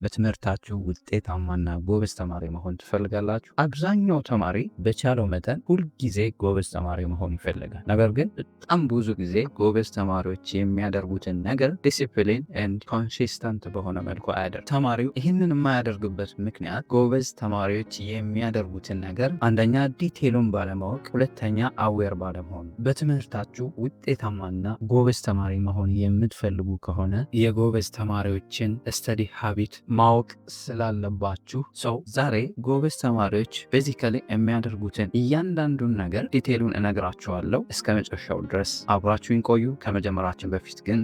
በትምህርታችሁ ውጤታማና ጎበዝ ተማሪ መሆን ትፈልጋላችሁ? አብዛኛው ተማሪ በቻለው መጠን ሁልጊዜ ጎበዝ ተማሪ መሆን ይፈልጋል። ነገር ግን በጣም ብዙ ጊዜ ጎበዝ ተማሪዎች የሚያደርጉትን ነገር ዲሲፕሊን ኤንድ ኮንሲስተንት በሆነ መልኩ አያደርግ። ተማሪው ይህንን የማያደርግበት ምክንያት ጎበዝ ተማሪዎች የሚያደርጉትን ነገር አንደኛ ዲቴሉን ባለማወቅ፣ ሁለተኛ አዌር ባለመሆን። በትምህርታችሁ ውጤታማና ጎበዝ ተማሪ መሆን የምትፈልጉ ከሆነ የጎበዝ ተማሪዎችን ስተዲ ሃቢት ማወቅ ስላለባችሁ ሰው ዛሬ ጎበዝ ተማሪዎች ቤዚካሊ የሚያደርጉትን እያንዳንዱን ነገር ዲቴሉን እነግራችኋለሁ። እስከ መጨረሻው ድረስ አብራችሁን ቆዩ። ከመጀመራችን በፊት ግን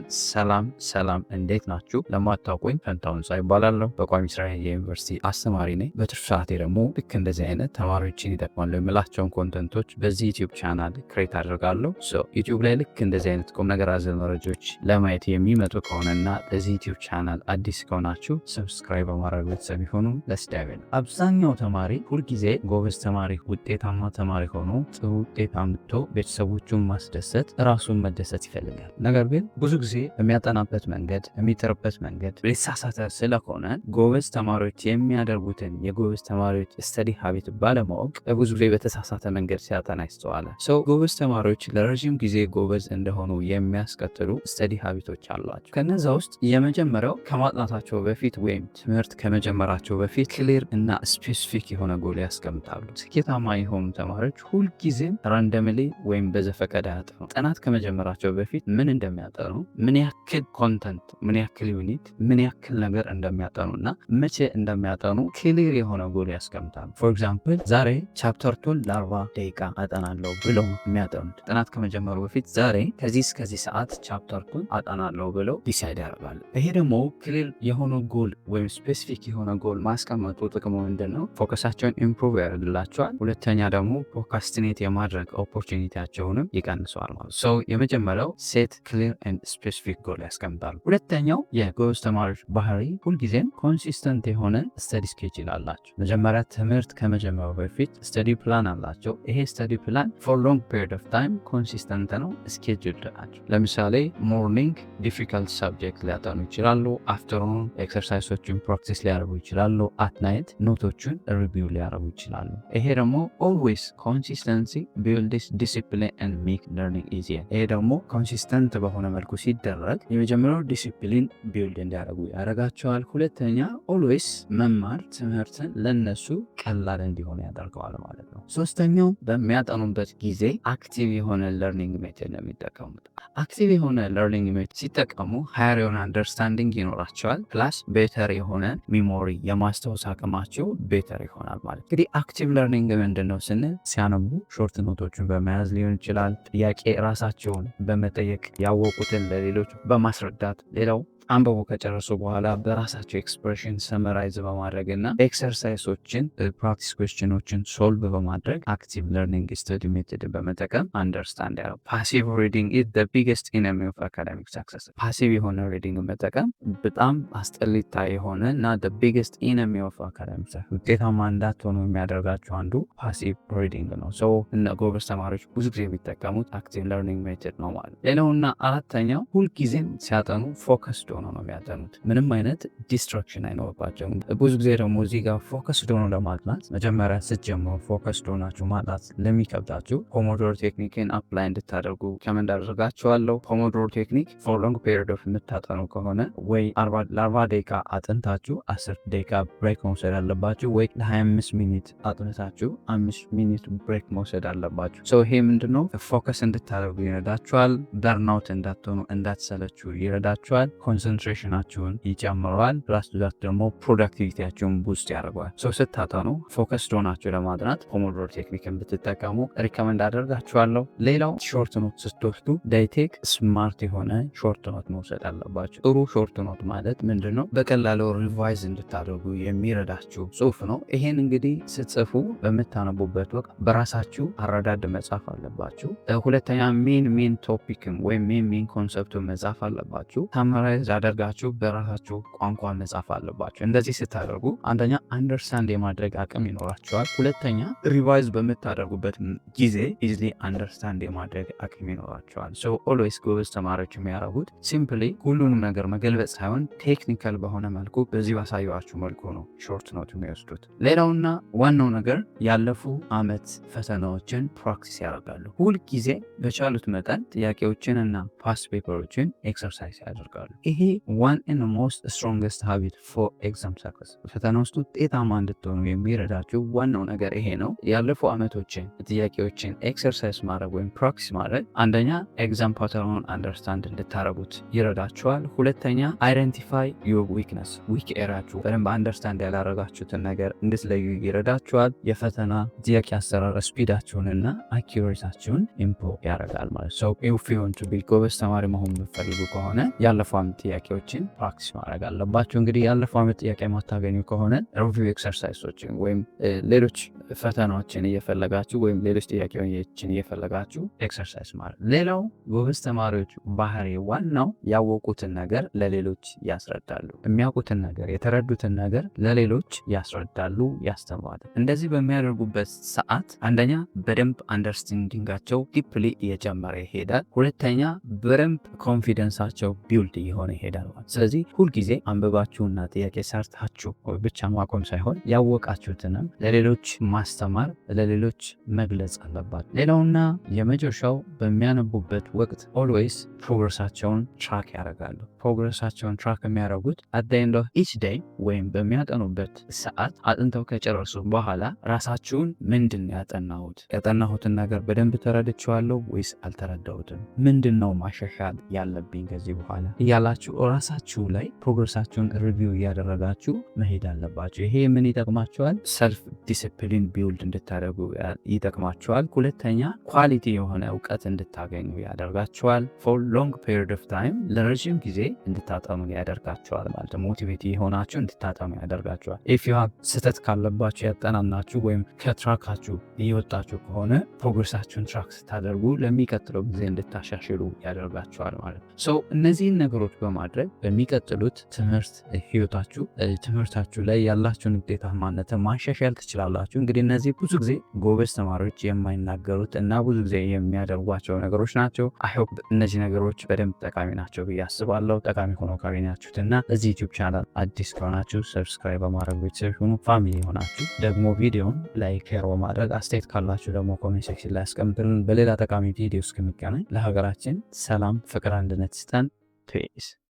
ሰላም እንዴት ናችሁ? ለማታውቁኝ ፈንታውን ጻ ይባላለሁ። በቋሚ ስራ የዩኒቨርሲቲ አስተማሪ ነኝ። በትርፍ ሰዓቴ ደግሞ ልክ እንደዚህ አይነት ተማሪዎችን ይጠቅማሉ የምላቸውን ኮንተንቶች በዚህ ዩቲዩብ ቻናል ክሬት አድርጋለሁ። ዩቲዩብ ላይ ልክ እንደዚህ አይነት ቁም ነገር አዘል መረጃዎች ለማየት የሚመጡ ከሆነና ለዚህ ዩቲዩብ ቻናል አዲስ ከሆናችሁ ሰብስክራይብ በማድረግ ቤተሰብ ይሁኑ። ለስዳይበል አብዛኛው ተማሪ ሁልጊዜ ጎበዝ ተማሪ ውጤታማ ተማሪ ሆኖ ጥሩ ውጤት አምጥቶ ቤተሰቦቹን ማስደሰት ራሱን መደሰት ይፈልጋል። ነገር ግን ብዙ ጊዜ የሚያጠናበት መንገድ የሚጥርበት መንገድ የተሳሳተ ስለሆነ ጎበዝ ተማሪዎች የሚያደርጉትን የጎበዝ ተማሪዎች ስተዲ ሀቢት ባለማወቅ ብዙ ጊዜ በተሳሳተ መንገድ ሲያጠና ይስተዋላል። ጎበዝ ተማሪዎች ለረዥም ጊዜ ጎበዝ እንደሆኑ የሚያስከትሉ ስተዲ ሀቢቶች አሏቸው። ከነዛ ውስጥ የመጀመሪያው ከማጥናታቸው በፊት ወይም ትምህርት ከመጀመራቸው በፊት ክሊር እና ስፔሲፊክ የሆነ ጎል ያስቀምጣሉ። ስኬታማ የሆኑ ተማሪዎች ሁልጊዜም ራንደምሊ ወይም በዘፈቀደ አያጠኑ። ጥናት ከመጀመራቸው በፊት ምን እንደሚያጠኑ፣ ምን ያክል ኮንተንት፣ ምን ያክል ዩኒት፣ ምን ያክል ነገር እንደሚያጠኑ እና መቼ እንደሚያጠኑ ክሊር የሆነ ጎል ያስቀምጣሉ። ፎር ኤግዛምፕል ዛሬ ቻፕተር 2 ለ40 ደቂቃ አጠናለሁ ብለው የሚያጠኑት ጥናት ከመጀመሩ በፊት ዛሬ ከዚህ እስከዚህ ሰዓት ቻፕተር 2 አጠናለሁ ብለው ዲሳይድ ያደርጋሉ። ይሄ ደግሞ ክሊር የሆነ ጎል ወይም ስፔሲፊክ የሆነ ጎል ማስቀመጡ ጥቅሙ ምንድን ነው? ፎከሳቸውን ኢምፕሩቭ ያደርግላቸዋል። ሁለተኛ ደግሞ ፕሮካስቲኔት የማድረግ ኦፖርቹኒቲያቸውንም ይቀንሰዋል ማለት ነው። የመጀመሪያው ሴት ክሊር ኤንድ ስፔሲፊክ ጎል ያስቀምጣሉ። ሁለተኛው የጎበዝ ተማሪዎች ባህሪ ሁልጊዜም ኮንሲስተንት የሆነ ስተዲ ስኬጁል አላቸው። መጀመሪያ ትምህርት ከመጀመሩ በፊት ስተዲ ፕላን አላቸው። ይሄ ስተዲ ፕላን ፎር ሎንግ ፔሪድ ኦፍ ታይም ኮንሲስተንት ነው፣ ስኬጁል ናቸው። ለምሳሌ ሞርኒንግ ዲፊካልት ሰብጀክት ሊያጠኑ ይችላሉ። አፍተርኑን ኤክሰርሳይሶችን ፕራክቲስ ሊያደርጉ ይችላሉ። አትናይት ኖቶችን ሪቪው ሊያደርጉ ይችላሉ። ይሄ ደግሞ ኦልዌይስ ኮንሲስተንሲ ቢልድስ ዲሲፕሊን ኤንድ ሜክ ለርኒንግ ኢዚየር። ይሄ ደግሞ ኮንሲስተንት በሆነ መልኩ ሲደረግ የመጀመሪያው ዲሲፕሊን ቢልድ እንዲያደርጉ ያደርጋቸዋል። ሁለተኛ ኦልዌይስ መማር ትምህርትን ለነሱ ቀላል እንዲሆን ያደርገዋል ማለት ነው። ሶስተኛው በሚያጠኑበት ጊዜ አክቲቭ የሆነ ለርኒንግ ሜቶድ ነው የሚጠቀሙት። አክቲቭ የሆነ ለርኒንግ ሜቶድ ሲጠቀሙ ሃየር የሆነ አንደርስታንዲንግ ይኖራቸዋል። ፕላስ ቤተር የሆነ ሚሞሪ የማስታወስ አቅማቸው ቤተር ይሆናል ማለት። እንግዲህ አክቲቭ ለርኒንግ ምንድን ነው ስንል ሲያነቡ ሾርት ኖቶችን በመያዝ ሊሆን ይችላል። ጥያቄ ራሳቸውን በመጠየቅ ያወቁትን ለሌሎች በማስረዳት ሌላው አንበቡ ከጨረሱ በኋላ በራሳቸው ኤክስፕሬሽን ሰመራይዝ በማድረግ እና ኤክሰርሳይሶችን ፕራክቲስ ኩዌስችኖችን ሶልቭ በማድረግ አክቲቭ ለርኒንግ ስተዲ ሜቶድ በመጠቀም አንደርስታንድ ያለው። ፓሲቭ ሪዲንግ ኢዝ ዘ ቢገስት ኢነሚ ኦፍ አካዳሚክ ሰክሰስ። ፓሲቭ የሆነ ሪዲንግ መጠቀም በጣም አስጠሊታ የሆነ እና ዘ ቢገስት ኢነሚ ኦፍ አካዳሚክ ሰክሰስ፣ ውጤታማ እንዳትሆኑ የሚያደርጋቸው አንዱ ፓሲቭ ሪዲንግ ነው። እነ ጎበዝ ተማሪዎች ብዙ ጊዜ የሚጠቀሙት አክቲቭ ለርኒንግ ሜቶድ ነው ማለት። ሌላውና አራተኛው ሁልጊዜም ሲያጠኑ ፎከስድ ሆኖ ነው የሚያጠኑት። ምንም አይነት ዲስትራክሽን አይኖርባቸውም። ብዙ ጊዜ ደግሞ እዚህ ጋር ፎከስድ ሆኖ ለማጥናት መጀመሪያ ስትጀምሩ ፎከስድ ሆናችሁ ማጥናት ለሚከብዳችሁ ፖሞዶሮ ቴክኒክን አፕላይ እንድታደርጉ ከመንድ አደርጋችኋለሁ። ፖሞዶሮ ቴክኒክ ፎር ሎንግ ፔሪድ ኦፍ የምታጠኑ ከሆነ ወይ ለ40 ደቂቃ አጥንታችሁ 10 ደቂቃ ብሬክ መውሰድ አለባችሁ፣ ወይ ለ25 ሚኒት አጥንታችሁ 5 ሚኒት ብሬክ መውሰድ አለባችሁ። ይሄ ምንድነው ፎከስ እንድታደርጉ ይረዳችኋል። በርናውት እንዳትሆኑ እንዳትሰለችሁ ይረዳችኋል። ኮንሰንትሬሽናችሁን ይጨምረዋል። ፕላስ ደግሞ ፕሮዳክቲቪቲያችሁን ቡስት ያደርገዋል። ስታጠኑ ፎከስድ ሆናችሁ ለማጥናት ፖሞዶሮ ቴክኒክን ብትጠቀሙ ሪከመንድ አደርጋችኋለሁ። ሌላው ሾርት ኖት ስትወስዱ ዳይቴክ ስማርት የሆነ ሾርት ኖት መውሰድ አለባችሁ። ጥሩ ሾርት ኖት ማለት ምንድነው? በቀላሉ ሪቫይዝ እንድታደርጉ የሚረዳችሁ ጽሁፍ ነው። ይሄን እንግዲህ ስትጽፉ በምታነቡበት ወቅት በራሳችሁ አረዳድ መጻፍ አለባችሁ። ሁለተኛ ሜን ቶፒክን ወይም ሜን ኮንሰፕቱን መጻፍ አለባችሁ። ሳመራይዝ አድርጋችሁ በራሳችሁ ቋንቋ መጻፍ አለባችሁ። እንደዚህ ስታደርጉ አንደኛ አንደርስታንድ የማድረግ አቅም ይኖራችኋል። ሁለተኛ ሪቫይዝ በምታደርጉበት ጊዜ ኢዝሊ አንደርስታንድ የማድረግ አቅም ይኖራችኋል። ሶ ኦልዌይስ ጎበዝ ተማሪዎች የሚያደርጉት ሲምፕሊ ሁሉንም ነገር መገልበጥ ሳይሆን ቴክኒካል በሆነ መልኩ በዚህ ባሳየኋችሁ መልኩ ነው ሾርት ኖት የሚወስዱት። ሌላውና ዋናው ነገር ያለፉ አመት ፈተናዎችን ፕራክቲስ ያደርጋሉ። ሁል ጊዜ በቻሉት መጠን ጥያቄዎችን እና ፓስት ፔፐሮችን ኤክሰርሳይዝ ያደርጋሉ። ይሄ ዋን ኤንድ ሞስት ስትሮንግስት ሃቢት ፎር ኤግዛም ሰክሰስ። ፈተና ውስጥ ውጤታማ እንድትሆኑ የሚረዳችሁ ዋናው ነገር ይሄ ነው። ያለፉ አመቶችን ጥያቄዎችን ኤክሰርሳይዝ ማድረግ ወይም ፕራክቲስ ማድረግ አንደኛ ኤግዛም ፓተርኑን አንደርስታንድ እንድታረጉት ይረዳችኋል። ሁለተኛ አይደንቲፋይ ዩር ዊክነስ፣ ዊክ ኤራችሁ በደንብ አንደርስታንድ ያላረጋችሁትን ነገር እንድትለዩ ይረዳችኋል። የፈተና ጥያቄ አሰራር ስፒዳችሁንና አኪሬታችሁን ኢምፕሩቭ ያደርጋል ማለት ነው። ኢፍ ዩ ዋንት ቱ ቢ ጎበዝ ተማሪ መሆን የምትፈልጉ ከሆነ ያለፉ አመት ጥያቄዎችን ፕራክቲስ ማድረግ አለባችሁ። እንግዲህ ያለፉ አመት ጥያቄ ማታገኙ ከሆነ ሪቪው ኤክሰርሳይሶችን ወይም ሌሎች ፈተናዎችን እየፈለጋችሁ ወይም ሌሎች ጥያቄዎችን እየፈለጋችሁ ኤክሰርሳይዝ ማድረግ። ሌላው ጎበዝ ተማሪዎች ባህሪ ዋናው ያወቁትን ነገር ለሌሎች ያስረዳሉ። የሚያውቁትን ነገር የተረዱትን ነገር ለሌሎች ያስረዳሉ፣ ያስተምራሉ። እንደዚህ በሚያደርጉበት ሰዓት አንደኛ በደንብ አንደርስታንዲንጋቸው ዲፕሊ እየጨመረ ይሄዳል። ሁለተኛ በደንብ ኮንፊደንሳቸው ቢውልድ እየሆነ ይሄዳል። ስለዚህ ሁልጊዜ አንብባችሁና ጥያቄ ሰርታችሁ ብቻ ማቆም ሳይሆን ያወቃችሁትንም ለሌሎች ማስተማር፣ ለሌሎች መግለጽ አለባቸው። ሌላውና የመጨረሻው በሚያነቡበት ወቅት ኦልዌይስ ፕሮግረሳቸውን ትራክ ያደርጋሉ። ፕሮግረሳቸውን ትራክ የሚያደርጉት አት ዘ ኤንድ ኦፍ ኢች ዴይ ወይም በሚያጠኑበት ሰዓት አጥንተው ከጨረሱ በኋላ ራሳችሁን ምንድን ያጠናሁትን ነገር በደንብ ተረድቼዋለሁ ወይስ አልተረዳሁትም? ምንድን ነው ማሻሻል ያለብኝ ከዚህ በኋላ እያላችሁ ራሳችሁ ላይ ፕሮግረሳችሁን ሪቪው እያደረጋችሁ መሄድ አለባችሁ። ይሄ ምን ይጠቅማችኋል? ሰልፍ ዲስፕሊን ቢውልድ እንድታደርጉ ይጠቅማችኋል። ሁለተኛ ኳሊቲ የሆነ እውቀት እንድታገኙ ያደርጋችኋል። ፎር ሎንግ ፔሪድ ኦፍ ታይም ለረዥም ጊዜ እንድታጠኑ ያደርጋችኋል ማለት ነው። ሞቲቬት የሆናችሁ እንድታጠኑ ያደርጋችኋል። ኢፍ ዩ ሃቭ ስህተት ካለባችሁ ያጠናናችሁ ወይም ከትራካችሁ እየወጣችሁ ከሆነ ፕሮግረሳችሁን ትራክ ስታደርጉ ለሚቀጥለው ጊዜ እንድታሻሽሉ ያደርጋችኋል ማለት ነው። ሶ እነዚህን ነገሮች በማድረግ በሚቀጥሉት ትምህርታችሁ ላይ ያላችሁን ውጤታማነትን ማሻሻል ትችላላችሁ። እንግዲህ እነዚህ ብዙ ጊዜ ጎበዝ ተማሪዎች የማይናገሩት እና ብዙ ጊዜ የሚያደርጓቸው ነገሮች ናቸው። አይሆፕ እነዚህ ነገሮች በደንብ ጠቃሚ ናቸው ብዬ አስባለሁ። ጠቃሚ ሆኖ ካገኛችሁት እና ለዚህ ዩቲዩብ ቻናል አዲስ ከሆናችሁ ሰብስክራይብ በማድረግ ቤተሰብ ሆኑ። ፋሚሊ የሆናችሁ ደግሞ ቪዲዮን ላይክ፣ ሼር በማድረግ አስተያየት ካላችሁ ደግሞ ኮሜንት ሴክሽን ላይ አስቀምጡልን። በሌላ ጠቃሚ ቪዲዮ እስከሚገናኝ ለሀገራችን ሰላም፣ ፍቅር፣ አንድነት ይስጠን። ፒስ